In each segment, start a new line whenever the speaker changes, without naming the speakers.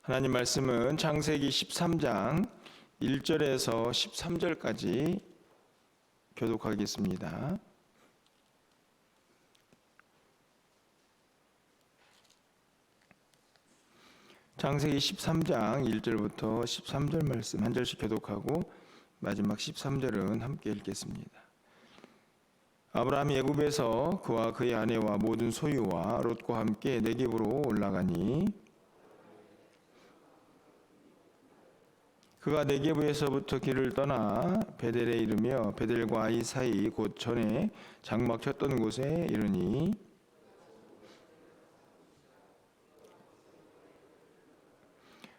하나님 말씀은 창세기 13장 1절에서 13절까지 교독하겠습니다. 창세기 13장 1절부터 13절 말씀 한 절씩 교독하고 마지막 13절은 함께 읽겠습니다. 아브라함이 애굽에서 그와 그의 아내와 모든 소유와 롯과 함께 네겝으로 올라가니 그가 네겝에서부터 길을 떠나 베델에 이르며 베델과 아이 사이 곧 전에 장막 쳤던 곳에 이르니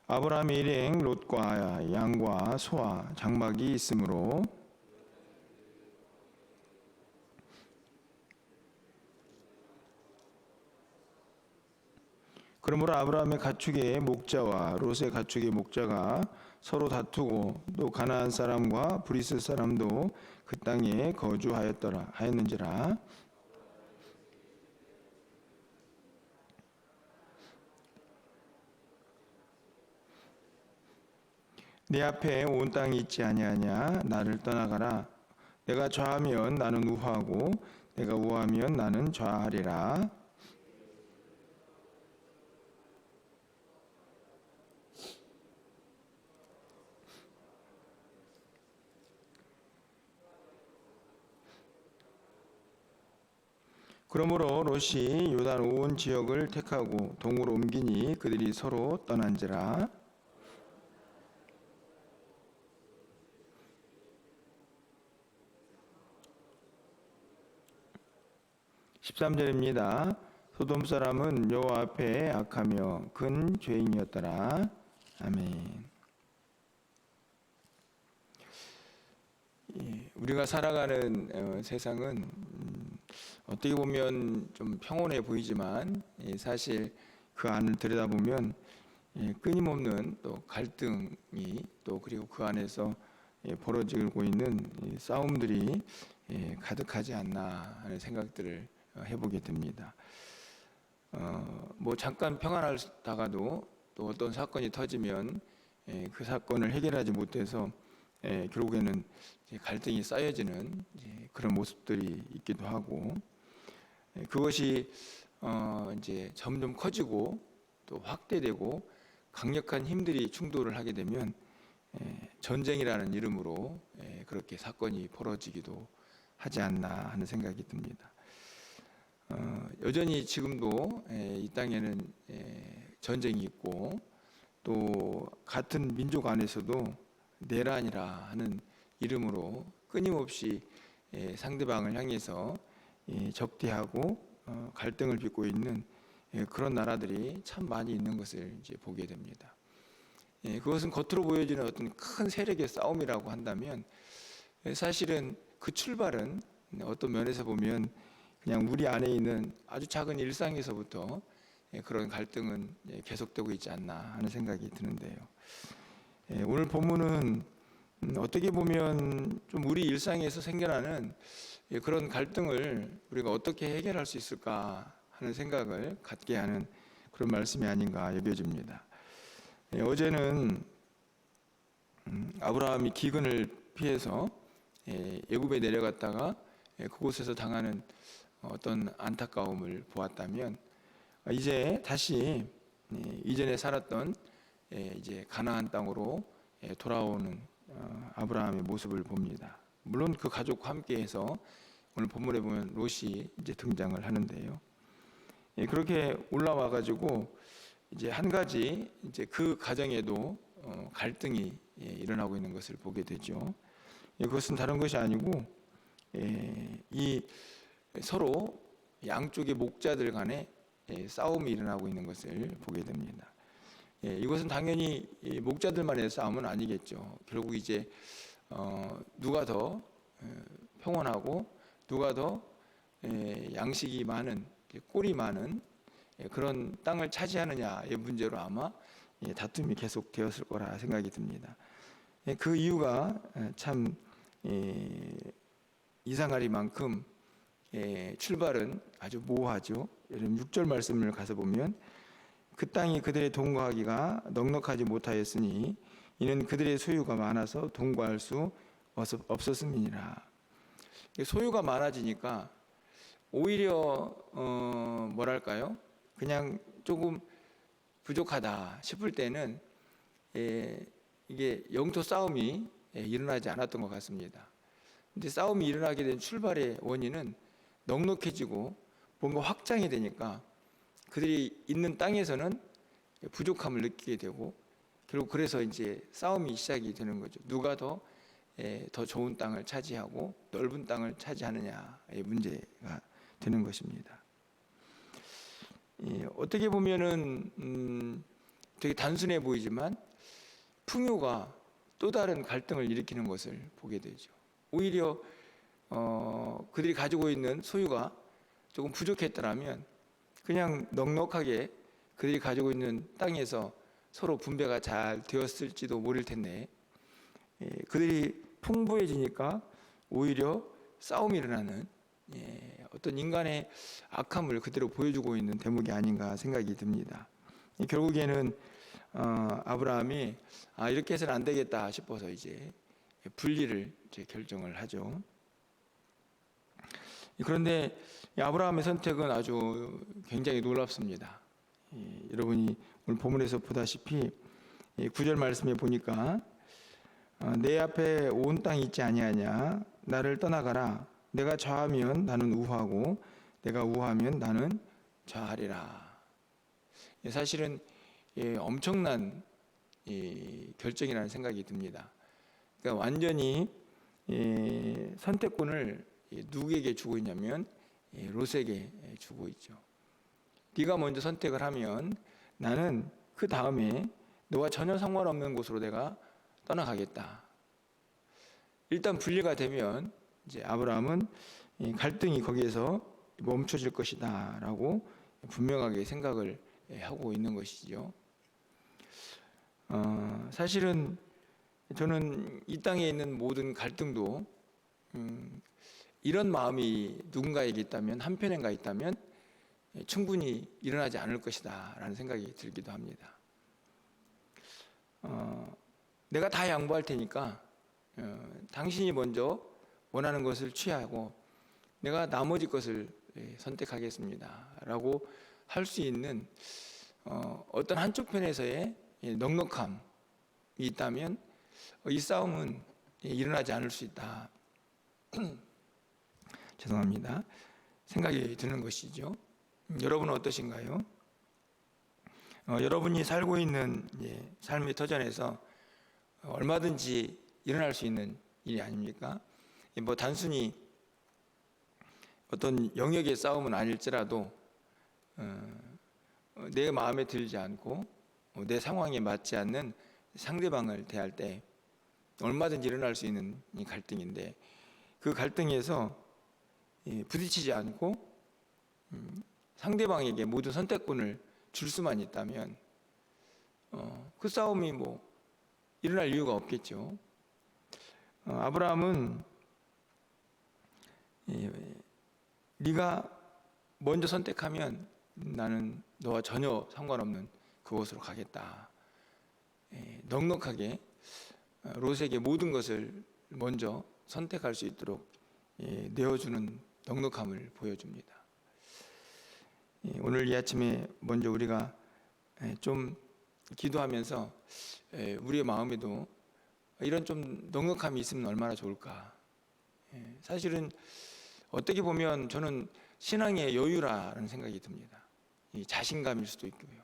아브라함이 일행 롯과 양과 소와 장막이 있으므로 그러므로 아브라함의 가축의 목자와 롯의 가축의 목자가 서로 다투고 또 가나안 사람과 브리스 사람도 그 땅에 거주하였는지라. 내 앞에 온 땅이 있지 아니하냐. 나를 떠나가라. 내가 좌하면 나는 우하고 내가 우하면 나는 좌하리라. 그러므로 롯이 요단 온 지역을 택하고 동으로 옮기니 그들이 서로 떠난지라. 13절입니다. 소돔 사람은 여호와 앞에 악하며 큰 죄인이었더라. 아멘. 우리가 살아가는 세상은 어떻게 보면 좀 평온해 보이지만 사실 그 안을 들여다보면 끊임없는 또 갈등이 또 그리고 그 안에서 벌어지고 있는 싸움들이 가득하지 않나 하는 생각들을 해보게 됩니다. 뭐 잠깐 평안하다가도 또 어떤 사건이 터지면 그 사건을 해결하지 못해서 결국에는 갈등이 쌓여지는 그런 모습들이 있기도 하고, 그것이 이제 점점 커지고 또 확대되고 강력한 힘들이 충돌을 하게 되면 전쟁이라는 이름으로 그렇게 사건이 벌어지기도 하지 않나 하는 생각이 듭니다. 여전히 지금도 이 땅에는 전쟁이 있고 또 같은 민족 안에서도 내란이라 하는 이름으로 끊임없이 상대방을 향해서 적대하고 갈등을 빚고 있는 그런 나라들이 참 많이 있는 것을 이제 보게 됩니다. 그것은 겉으로 보여지는 어떤 큰 세력의 싸움이라고 한다면 사실은 그 출발은 어떤 면에서 보면 그냥 우리 안에 있는 아주 작은 일상에서부터 그런 갈등은 계속되고 있지 않나 하는 생각이 드는데요. 오늘 본문은 어떻게 보면 좀 우리 일상에서 생겨나는 그런 갈등을 우리가 어떻게 해결할 수 있을까 하는 생각을 갖게 하는 그런 말씀이 아닌가 여겨집니다. 어제는 아브라함이 기근을 피해서 애굽에 내려갔다가 그곳에서 당하는 어떤 안타까움을 보았다면, 이제 다시 이전에 살았던 이제 가나안 땅으로 돌아오는 아브라함의 모습을 봅니다. 물론 그 가족과 함께해서 오늘 본문에 보면 롯이 이제 등장을 하는데요. 그렇게 올라와 가지고 이제 한 가지 이제 그 가정에도 갈등이 일어나고 있는 것을 보게 되죠. 그것은 다른 것이 아니고 이 서로 양쪽의 목자들 간에 싸움이 일어나고 있는 것을 보게 됩니다. 이것은 당연히 목자들만의 싸움은 아니겠죠. 결국 이제 누가 더 평온하고 누가 더 양식이 많은, 꼴이 많은 그런 땅을 차지하느냐의 문제로 아마 다툼이 계속되었을 거라 생각이 듭니다. 그 이유가 참 이상하리만큼 출발은 아주 모호하죠. 여러분 6절 말씀을 가서 보면 그 땅이 그들의 동거하기가 넉넉하지 못하였으니 이는 그들의 소유가 많아서 동거할 수 없었음이니라. 소유가 많아지니까 오히려 뭐랄까요? 그냥 조금 부족하다 싶을 때는 이게 영토 싸움이 일어나지 않았던 것 같습니다. 근데 싸움이 일어나게 된 출발의 원인은 넉넉해지고 뭔가 확장이 되니까 그들이 있는 땅에서는 부족함을 느끼게 되고 결국 그래서 이제 싸움이 시작이 되는 거죠. 누가 더 좋은 땅을 차지하고 넓은 땅을 차지하느냐의 문제가 되는 것입니다. 어떻게 보면은 되게 단순해 보이지만 풍요가 또 다른 갈등을 일으키는 것을 보게 되죠. 오히려 그들이 가지고 있는 소유가 조금 부족했더라면 그냥 넉넉하게 그들이 가지고 있는 땅에서 서로 분배가 잘 되었을지도 모를 텐데 그들이 풍부해지니까 오히려 싸움이 일어나는 어떤 인간의 악함을 그대로 보여주고 있는 대목이 아닌가 생각이 듭니다. 결국에는 아브라함이 이렇게 해서는 안 되겠다 싶어서 이제 분리를 결정을 하죠. 그런데 아브라함의 선택은 아주 굉장히 놀랍습니다. 여러분이 오늘 본문에서 보다시피 9절 말씀에 보니까 내 앞에 온 땅이 있지 아니하냐 나를 떠나가라 내가 좌하면 나는 우하고 내가 우하면 나는 좌하리라. 사실은 엄청난 결정이라는 생각이 듭니다. 그러니까 완전히 선택권을 누구에게 주고 있냐면 롯에게 주고 있죠. 네가 먼저 선택을 하면 나는 그 다음에 너와 전혀 상관없는 곳으로 내가 떠나가겠다. 일단 분리가 되면 이제 아브라함은 갈등이 거기에서 멈춰질 것이다라고 분명하게 생각을 하고 있는 것이죠. 사실은 저는 이 땅에 있는 모든 갈등도 이런 마음이 누군가에게 있다면 한편인가 있다면 충분히 일어나지 않을 것이다 라는 생각이 들기도 합니다. 내가 다 양보할 테니까 당신이 먼저 원하는 것을 취하고 내가 나머지 것을 선택하겠습니다 라고 할 수 있는 어떤 한쪽 편에서의 넉넉함이 있다면 이 싸움은 일어나지 않을 수 있다. 죄송합니다. 생각이 드는 것이죠. 여러분은 어떠신가요? 여러분이 살고 있는 삶의 터전에서 얼마든지 일어날 수 있는 일이 아닙니까? 뭐 단순히 어떤 영역의 싸움은 아닐지라도 내 마음에 들지 않고 내 상황에 맞지 않는 상대방을 대할 때 얼마든지 일어날 수 있는 이 갈등인데 그 갈등에서 부딪히지 않고 상대방에게 모든 선택권을 줄 수만 있다면 그 싸움이 뭐 일어날 이유가 없겠죠. 아브라함은 네가 먼저 선택하면 나는 너와 전혀 상관없는 그곳으로 가겠다. 넉넉하게 롯에게 모든 것을 먼저 선택할 수 있도록 내어주는 넉넉함을 보여줍니다. 오늘 이 아침에 먼저 우리가 좀 기도하면서 우리의 마음에도 이런 좀 넉넉함이 있으면 얼마나 좋을까. 사실은 어떻게 보면 저는 신앙의 여유라는 생각이 듭니다. 이 자신감일 수도 있고요.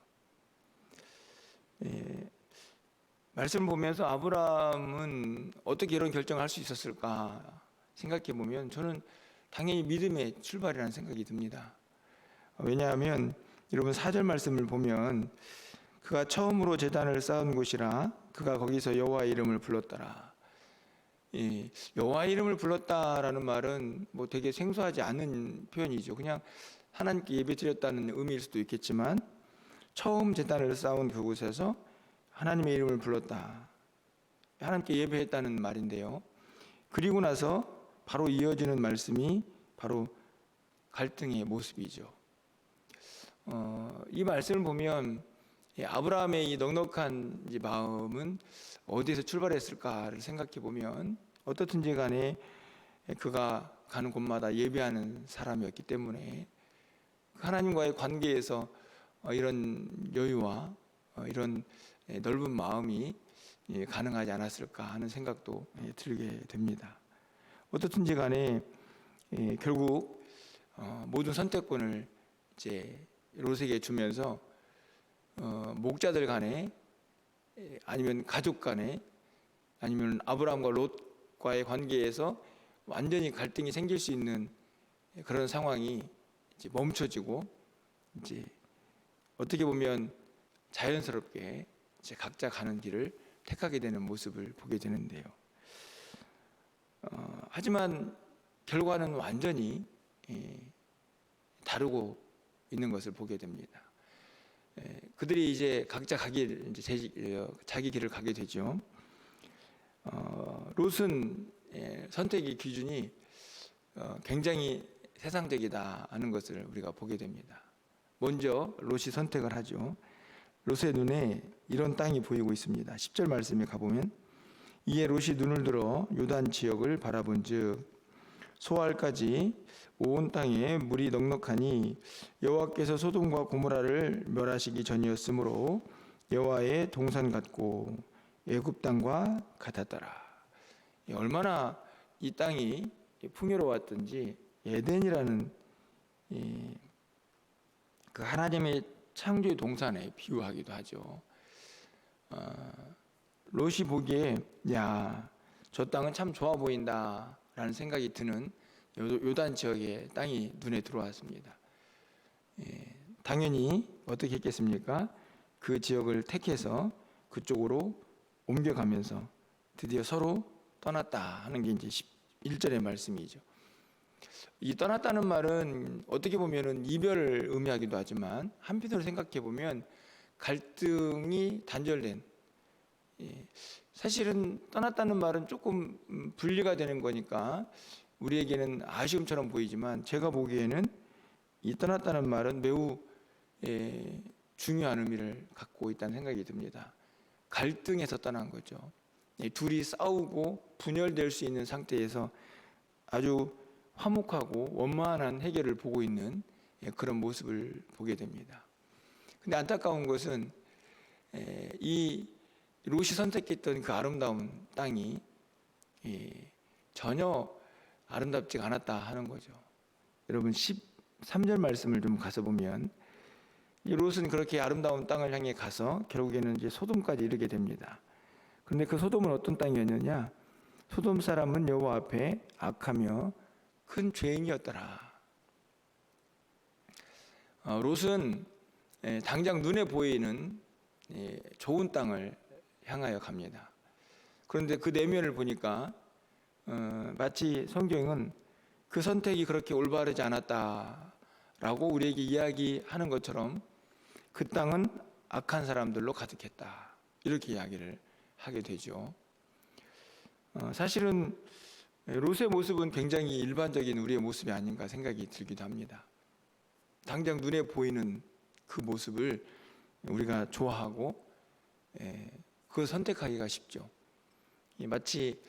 말씀 보면서 아브라함은 어떻게 이런 결정을 할 수 있었을까 생각해 보면 저는 당연히 믿음의 출발이라는 생각이 듭니다. 왜냐하면 여러분 4절 말씀을 보면 그가 처음으로 제단을 쌓은 곳이라 그가 거기서 여호와의 이름을 불렀더라. 여호와의 이름을 불렀다라는 말은 뭐 되게 생소하지 않은 표현이죠. 그냥 하나님께 예배드렸다는 의미일 수도 있겠지만 처음 제단을 쌓은 그곳에서 하나님의 이름을 불렀다. 하나님께 예배했다는 말인데요. 그리고 나서 바로 이어지는 말씀이 바로 갈등의 모습이죠. 이 말씀을 보면 아브라함의 이 넉넉한 이 마음은 어디에서 출발했을까를 생각해 보면 어떻든지 간에 그가 가는 곳마다 예배하는 사람이었기 때문에 하나님과의 관계에서 이런 여유와 이런 넓은 마음이 가능하지 않았을까 하는 생각도 들게 됩니다. 어떻든지 간에 결국 모든 선택권을 이제 롯에게 주면서 목자들 간에 아니면 가족 간에 아니면 아브라함과 롯과의 관계에서 완전히 갈등이 생길 수 있는 그런 상황이 이제 멈춰지고 이제 어떻게 보면 자연스럽게 이제 각자 가는 길을 택하게 되는 모습을 보게 되는데요. 하지만 결과는 완전히 다르고 있는 것을 보게 됩니다. 그들이 이제 각자 자기 길을 가게 되죠. 롯은 선택의 기준이 굉장히 세상적이다 하는 것을 우리가 보게 됩니다. 먼저 롯이 선택을 하죠. 롯의 눈에 이런 땅이 보이고 있습니다. 10절 말씀에 가보면 이에 롯이 눈을 들어 요단 지역을 바라본즉 소알까지 온 땅에 물이 넉넉하니 여호와께서 소돔과 고모라를 멸하시기 전이었으므로 여호와의 동산 같고 애굽 땅과 같았더라. 얼마나 이 땅이 풍요로웠던지 에덴이라는 그 하나님의 창조의 동산에 비유하기도 하죠. 롯이 보기에 저 땅은 참 좋아 보인다라는 생각이 드는 요단 지역의 땅이 눈에 들어왔습니다. 당연히 어떻게 했겠습니까? 그 지역을 택해서 그쪽으로 옮겨가면서 드디어 서로 떠났다 하는 게 이제 11절의 말씀이죠. 이 떠났다는 말은 어떻게 보면은 이별을 의미하기도 하지만 한편으로 생각해 보면 갈등이 단절된, 사실은 떠났다는 말은 조금 분리가 되는 거니까 우리에게는 아쉬움처럼 보이지만 제가 보기에는 이 떠났다는 말은 매우 중요한 의미를 갖고 있다는 생각이 듭니다. 갈등에서 떠난 거죠. 둘이 싸우고 분열될 수 있는 상태에서 아주 화목하고 원만한 해결을 보고 있는 그런 모습을 보게 됩니다. 근데 안타까운 것은 이 롯이 선택했던 그 아름다운 땅이 전혀 아름답지가 않았다 하는 거죠. 여러분 13절 말씀을 좀 가서 보면 이 롯은 그렇게 아름다운 땅을 향해 가서 결국에는 이제 소돔까지 이르게 됩니다. 그런데 그 소돔은 어떤 땅이었느냐? 소돔 사람은 여호와 앞에 악하며 큰 죄인이었더라. 롯은 당장 눈에 보이는 좋은 땅을 향하여 갑니다. 그런데 그 내면을 보니까 마치 성경은 그 선택이 그렇게 올바르지 않았다라고 우리에게 이야기하는 것처럼 그 땅은 악한 사람들로 가득했다, 이렇게 이야기를 하게 되죠. 사실은 롯의 모습은 굉장히 일반적인 우리의 모습이 아닌가 생각이 들기도 합니다. 당장 눈에 보이는 그 모습을 우리가 좋아하고 그걸 선택하기가 쉽죠. 마치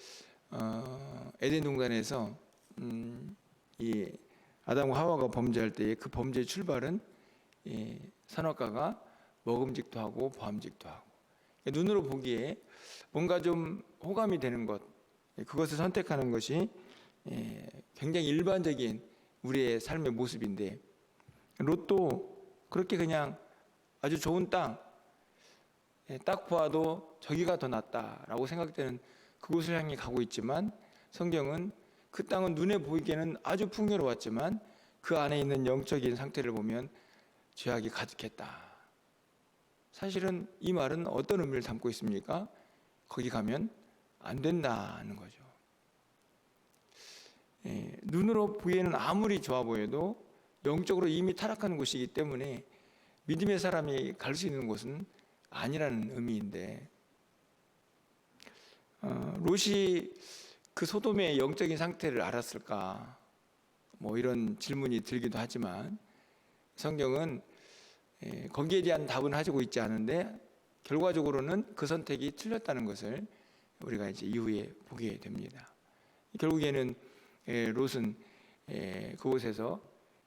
에덴 동산에서 이 아담과 하와가 범죄할 때의 그 범죄의 출발은 선악과가 먹음직도 하고 보암직도 하고, 눈으로 보기에 뭔가 좀 호감이 되는 것, 그것을 선택하는 것이 굉장히 일반적인 우리의 삶의 모습인데, 롯도 그렇게 그냥 아주 좋은 땅, 딱 보아도 저기가 더 낫다라고 생각되는 그곳을 향해 가고 있지만, 성경은 그 땅은 눈에 보이기에는 아주 풍요로웠지만 그 안에 있는 영적인 상태를 보면 죄악이 가득했다. 사실은 이 말은 어떤 의미를 담고 있습니까? 거기 가면 안 된다는 거죠. 눈으로 보기에는 아무리 좋아 보여도 영적으로 이미 타락한 곳이기 때문에 믿음의 사람이 갈 수 있는 곳은 아니라는 의미인데, 롯이 그 소돔의 영적인 상태를 알았을까? 이런 질문이 들기도 하지만 성경은 거기에 대한 답은 가지고 있지 않은데 결과적으로는 그 선택이 틀렸다는 것을 우리가 이제 이후에 보게 됩니다. 결국에는 롯은 그곳에서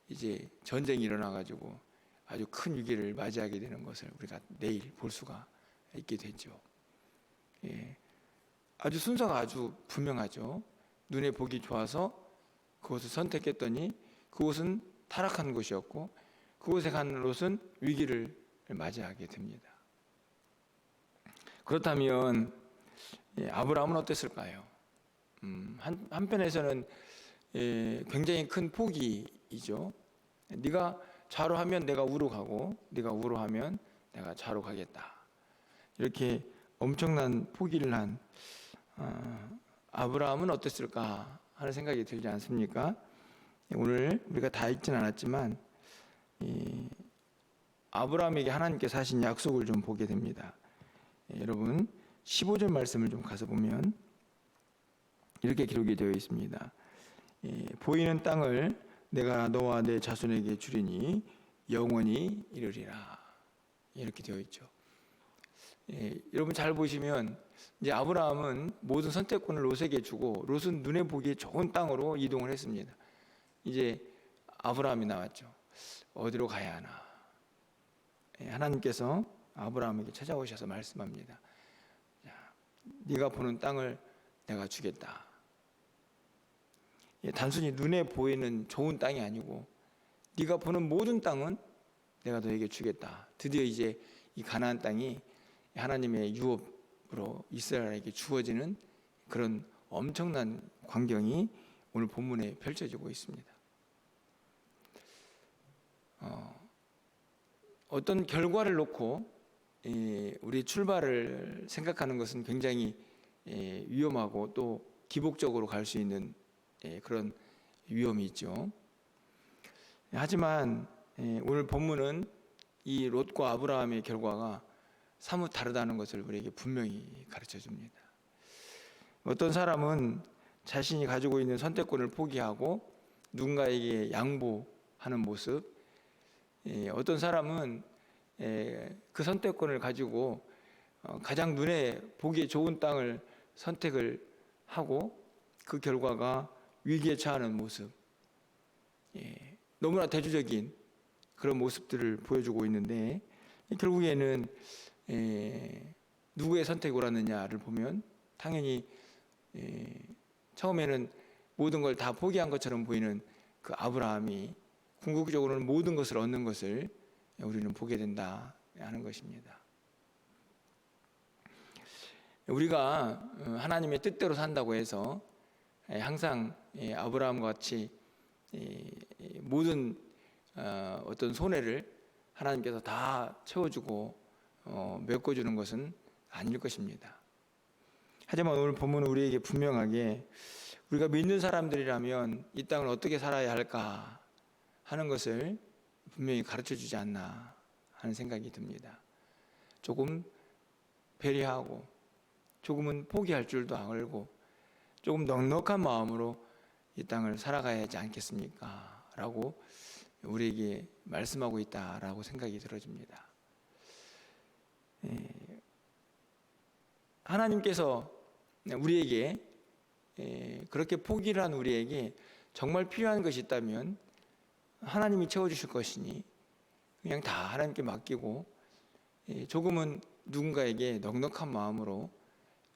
이제 전쟁이 일어나 가지고 아주 큰 위기를 맞이하게 되는 것을 우리가 내일 볼 수가 있게 되죠. 아주 순서가 아주 분명하죠. 눈에 보기 좋아서 그곳을 선택했더니 그곳은 타락한 곳이었고 그곳에 간 롯은 위기를 맞이하게 됩니다. 그렇다면 아브라함은 어땠을까요? 한편에서는 굉장히 큰 포기이죠. 네가 좌로 하면 내가 우로 가고 네가 우로 하면 내가 좌로 가겠다. 이렇게 엄청난 포기를 한 아브라함은 어땠을까 하는 생각이 들지 않습니까? 오늘 우리가 다 읽지는 않았지만 아브라함에게 하나님께서 하신 약속을 좀 보게 됩니다. 여러분 15절 말씀을 좀 가서 보면 이렇게 기록이 되어 있습니다. 보이는 땅을 내가 너와 내 자손에게 주리니 영원히 이르리라. 이렇게 되어 있죠. 여러분 잘 보시면 이제 아브라함은 모든 선택권을 롯에게 주고 롯은 눈에 보기에 좋은 땅으로 이동을 했습니다. 이제 아브라함이 나왔죠. 어디로 가야 하나? 하나님께서 아브라함에게 찾아오셔서 말씀합니다. 네가 보는 땅을 내가 주겠다. 단순히 눈에 보이는 좋은 땅이 아니고 네가 보는 모든 땅은 내가 너에게 주겠다. 드디어 이제 이 가나안 땅이 하나님의 유업으로 이스라엘에게 주어지는 그런 엄청난 광경이 오늘 본문에 펼쳐지고 있습니다. 어떤 결과를 놓고 우리 출발을 생각하는 것은 굉장히 위험하고 또 기복적으로 갈 수 있는 그런 위험이 있죠. 하지만 오늘 본문은 이 롯과 아브라함의 결과가 사뭇 다르다는 것을 우리에게 분명히 가르쳐 줍니다. 어떤 사람은 자신이 가지고 있는 선택권을 포기하고 누군가에게 양보하는 모습, 어떤 사람은 그 선택권을 가지고 가장 눈에 보기에 좋은 땅을 선택을 하고 그 결과가 위기에 처하는 모습, 너무나 대조적인 그런 모습들을 보여주고 있는데 결국에는 누구의 선택이 옳았느냐를 보면 당연히 처음에는 모든 걸 다 포기한 것처럼 보이는 그 아브라함이 궁극적으로는 모든 것을 얻는 것을 우리는 보게 된다 하는 것입니다. 우리가 하나님의 뜻대로 산다고 해서 항상 아브라함과 같이 모든 어떤 손해를 하나님께서 다 채워주고 메꿔주는 것은 아닐 것입니다. 하지만 오늘 본문은 우리에게 분명하게 우리가 믿는 사람들이라면 이 땅을 어떻게 살아야 할까 하는 것을 분명히 가르쳐주지 않나 하는 생각이 듭니다. 조금 배려하고 조금은 포기할 줄도 알고 조금 넉넉한 마음으로 이 땅을 살아가야 하지 않겠습니까? 라고 우리에게 말씀하고 있다라고 생각이 들어집니다. 하나님께서 우리에게 그렇게 포기를 한 우리에게 정말 필요한 것이 있다면 하나님이 채워주실 것이니 그냥 다 하나님께 맡기고 조금은 누군가에게 넉넉한 마음으로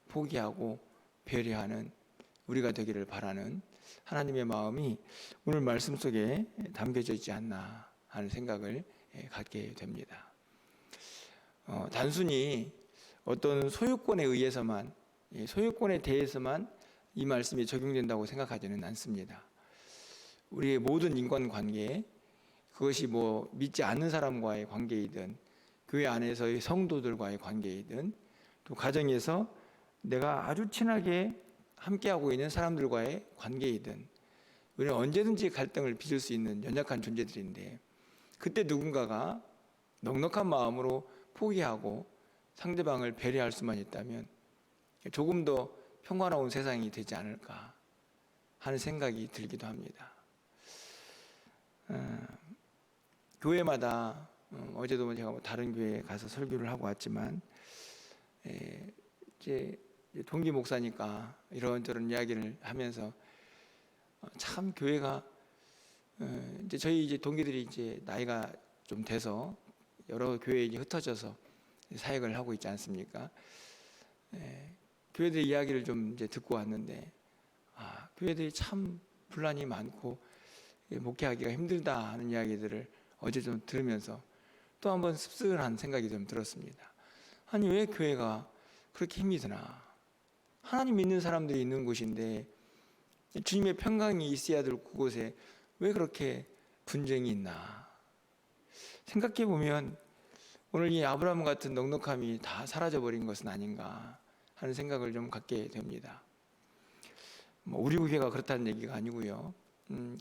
포기하고 배려하는 우리가 되기를 바라는 하나님의 마음이 오늘 말씀 속에 담겨져 있지 않나 하는 생각을 갖게 됩니다. 단순히 어떤 소유권에 의해서만, 소유권에 대해서만 이 말씀이 적용된다고 생각하지는 않습니다. 우리의 모든 인간관계, 그것이 믿지 않는 사람과의 관계이든 교회 안에서의 성도들과의 관계이든 또 가정에서 내가 아주 친하게 함께하고 있는 사람들과의 관계이든 우리는 언제든지 갈등을 빚을 수 있는 연약한 존재들인데 그때 누군가가 넉넉한 마음으로 포기하고 상대방을 배려할 수만 있다면 조금 더 평화로운 세상이 되지 않을까 하는 생각이 들기도 합니다. 교회마다 어제도 제가 다른 교회에 가서 설교를 하고 왔지만 이제 동기 목사니까 이런저런 이야기를 하면서 참 교회가 이제 저희 이제 동기들이 이제 나이가 좀 돼서 여러 교회에 이제 흩어져서 사역을 하고 있지 않습니까? 교회들 이야기를 좀 이제 듣고 왔는데 교회들이 참 분란이 많고 목회하기가 힘들다 하는 이야기들을 어제 좀 들으면서 또 한번 씁쓸한 생각이 좀 들었습니다. 아니 왜 교회가 그렇게 힘이 드나? 하나님 믿는 사람들이 있는 곳인데 주님의 평강이 있어야 될 그곳에 왜 그렇게 분쟁이 있나? 생각해 보면 오늘 이 아브라함 같은 넉넉함이 다 사라져버린 것은 아닌가 하는 생각을 좀 갖게 됩니다. 우리 교회가 그렇다는 얘기가 아니고요.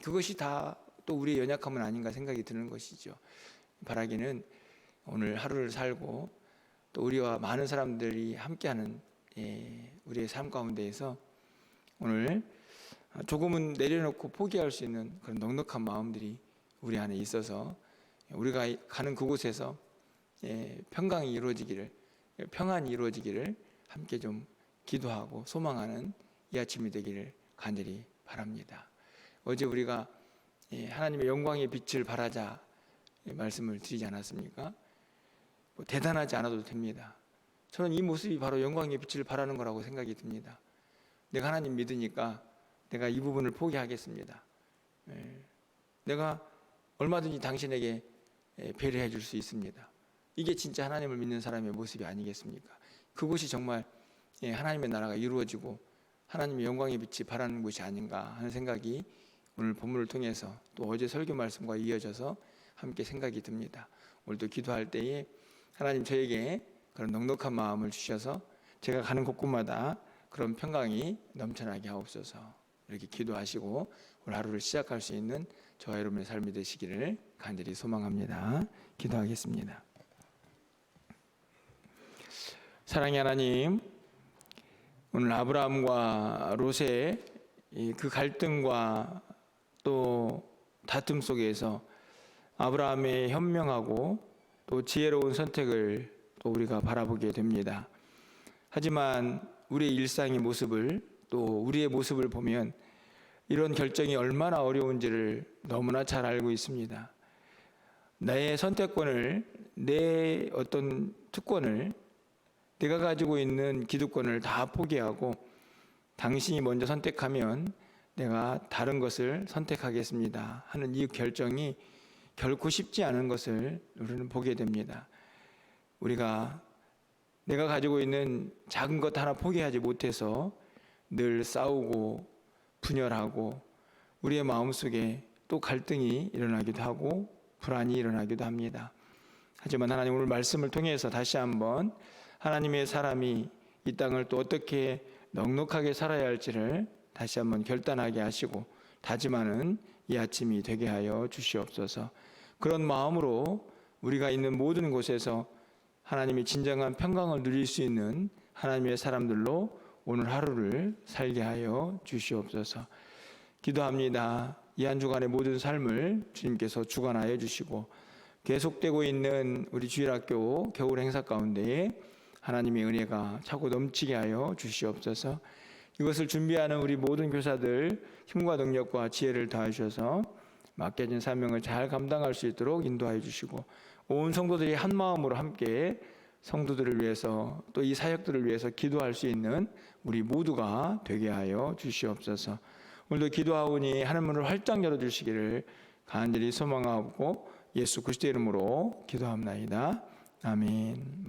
그것이 다 또 우리의 연약함은 아닌가 생각이 드는 것이죠. 바라기는 오늘 하루를 살고 또 우리와 많은 사람들이 함께하는 우리의 삶 가운데에서 오늘 조금은 내려놓고 포기할 수 있는 그런 넉넉한 마음들이 우리 안에 있어서 우리가 가는 그곳에서 평강이 이루어지기를, 평안이 이루어지기를 함께 좀 기도하고 소망하는 이 아침이 되기를 간절히 바랍니다. 어제 우리가 하나님의 영광의 빛을 발하자 말씀을 드리지 않았습니까? 대단하지 않아도 됩니다. 저는 이 모습이 바로 영광의 빛을 발하는 거라고 생각이 듭니다. 내가 하나님 믿으니까 내가 이 부분을 포기하겠습니다. 내가 얼마든지 당신에게 배려해 줄 수 있습니다. 이게 진짜 하나님을 믿는 사람의 모습이 아니겠습니까? 그곳이 정말 하나님의 나라가 이루어지고 하나님의 영광의 빛이 발하는 곳이 아닌가 하는 생각이 오늘 본문을 통해서 또 어제 설교 말씀과 이어져서 함께 생각이 듭니다. 오늘도 기도할 때에 하나님 저에게 그런 넉넉한 마음을 주셔서 제가 가는 곳곳마다 그런 평강이 넘쳐나게 하옵소서. 이렇게 기도하시고 오늘 하루를 시작할 수 있는 저와 여러분의 삶이 되시기를 간절히 소망합니다. 기도하겠습니다. 사랑의 하나님, 오늘 아브라함과 롯의 그 갈등과 또 다툼 속에서 아브라함의 현명하고 또 지혜로운 선택을 또 우리가 바라보게 됩니다. 하지만 우리의 일상의 모습을 또 우리의 모습을 보면 이런 결정이 얼마나 어려운지를 너무나 잘 알고 있습니다. 나의 선택권을, 내 어떤 특권을, 내가 가지고 있는 기득권을 다 포기하고 당신이 먼저 선택하면 내가 다른 것을 선택하겠습니다 하는 이 결정이 결코 쉽지 않은 것을 우리는 보게 됩니다. 우리가 내가 가지고 있는 작은 것 하나 포기하지 못해서 늘 싸우고 분열하고 우리의 마음속에 또 갈등이 일어나기도 하고 불안이 일어나기도 합니다. 하지만 하나님 오늘 말씀을 통해서 다시 한번 하나님의 사람이 이 땅을 또 어떻게 넉넉하게 살아야 할지를 다시 한번 결단하게 하시고 다짐하는 이 아침이 되게 하여 주시옵소서. 그런 마음으로 우리가 있는 모든 곳에서 하나님의 진정한 평강을 누릴 수 있는 하나님의 사람들로 오늘 하루를 살게 하여 주시옵소서. 기도합니다. 이 한 주간의 모든 삶을 주님께서 주관하여 주시고 계속되고 있는 우리 주일학교 겨울 행사 가운데에 하나님의 은혜가 차고 넘치게 하여 주시옵소서. 이것을 준비하는 우리 모든 교사들 힘과 능력과 지혜를 다하셔서 맡겨진 사명을 잘 감당할 수 있도록 인도하여 주시고 온 성도들이 한 마음으로 함께 성도들을 위해서 또 이 사역들을 위해서 기도할 수 있는 우리 모두가 되게 하여 주시옵소서. 오늘도 기도하오니 하늘문을 활짝 열어주시기를 간절히 소망하고 예수 그리스도의 이름으로 기도합나이다. 아멘.